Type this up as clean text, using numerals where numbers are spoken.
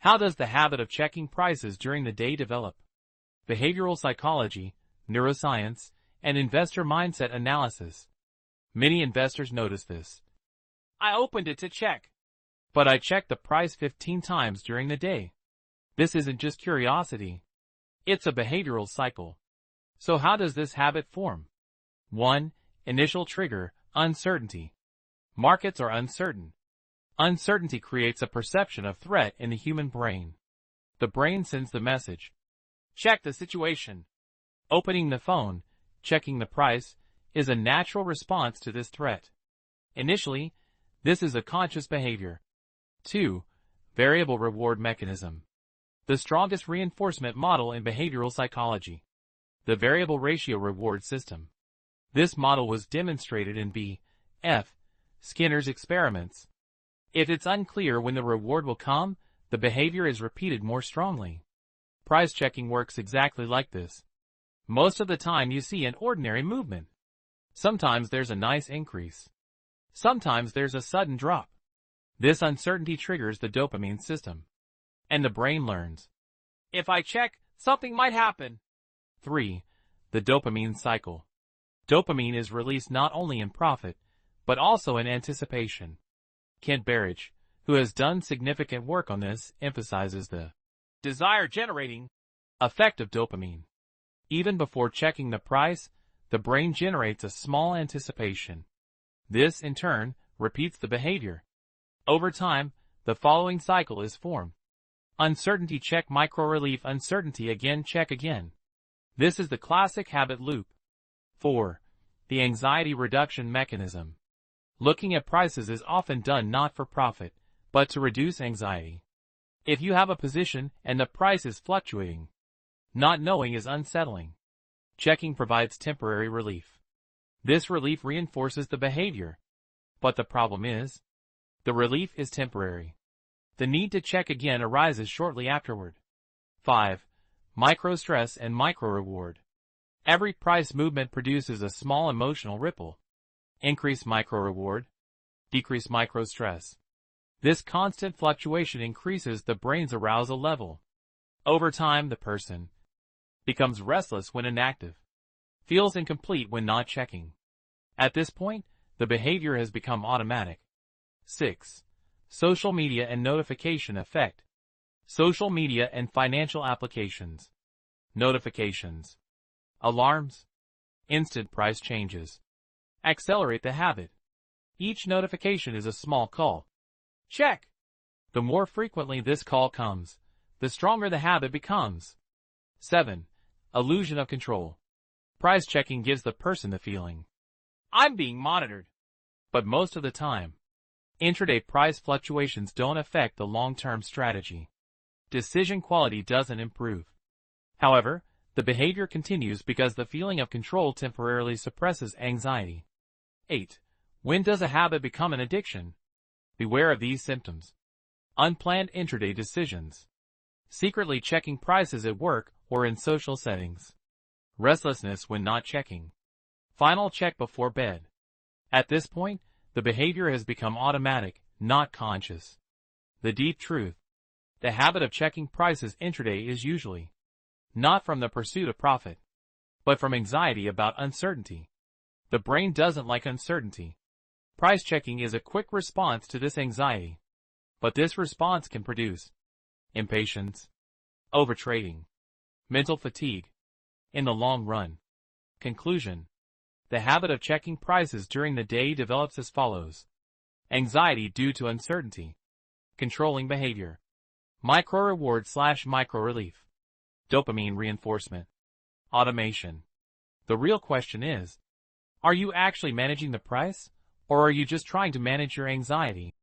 How does the habit of checking prices during the day develop? Behavioral psychology, neuroscience, and investor mindset analysis. Many investors notice this. I opened it to check, but I checked the price 15 times during the day. This isn't just curiosity. It's a behavioral cycle. So how does this habit form? 1. Initial trigger, uncertainty. Markets are uncertain. Uncertainty creates a perception of threat in the human brain. The brain sends the message. Check the situation. Opening the phone, checking the price, is a natural response to this threat. Initially, this is a conscious behavior. 2. Variable reward mechanism. The strongest reinforcement model in behavioral psychology. The variable ratio reward system. This model was demonstrated in B.F. Skinner's experiments. If it's unclear when the reward will come, the behavior is repeated more strongly. Price checking works exactly like this. Most of the time you see an ordinary movement. Sometimes there's a nice increase. Sometimes there's a sudden drop. This uncertainty triggers the dopamine system. And the brain learns. If I check, something might happen. 3. The dopamine cycle. Dopamine is released not only in profit, but also in anticipation. Kent Berridge, who has done significant work on this, emphasizes the desire-generating effect of dopamine. Even before checking the price, the brain generates a small anticipation. This, in turn, repeats the behavior. Over time, the following cycle is formed. Uncertainty check micro-relief uncertainty again check again. This is the classic habit loop. 4. The anxiety reduction mechanism. Looking at prices is often done not for profit, but to reduce anxiety. If you have a position and the price is fluctuating, not knowing is unsettling. Checking provides temporary relief. This relief reinforces the behavior. But the problem is, the relief is temporary. The need to check again arises shortly afterward. 5. Micro-stress and micro-reward. Every price movement produces a small emotional ripple. Increase micro-reward, decrease micro-stress. This constant fluctuation increases the brain's arousal level. Over time, the person becomes restless when inactive, feels incomplete when not checking. At this point, the behavior has become automatic. 6. Social media and notification effect. Social media and financial applications. Notifications. Alarms. Instant price changes. Accelerate the habit. Each notification is a small call. Check. The more frequently this call comes, the stronger the habit becomes. 7. Illusion of control. Price checking gives the person the feeling, I'm being monitored. But most of the time, intraday price fluctuations don't affect the long-term strategy. Decision quality doesn't improve. However, the behavior continues because the feeling of control temporarily suppresses anxiety. 8. When does a habit become an addiction? Beware of these symptoms. Unplanned intraday decisions. Secretly checking prices at work or in social settings. Restlessness when not checking. Final check before bed. At this point, the behavior has become automatic, not conscious. The deep truth. The habit of checking prices intraday is usually not from the pursuit of profit, but from anxiety about uncertainty. The brain doesn't like uncertainty. Price checking is a quick response to this anxiety. But this response can produce impatience, overtrading, mental fatigue. In the long run. Conclusion. The habit of checking prices during the day develops as follows. Anxiety due to uncertainty. Controlling behavior. Micro-reward/micro-relief. Dopamine reinforcement. Automation. The real question is, are you actually managing the price, or are you just trying to manage your anxiety?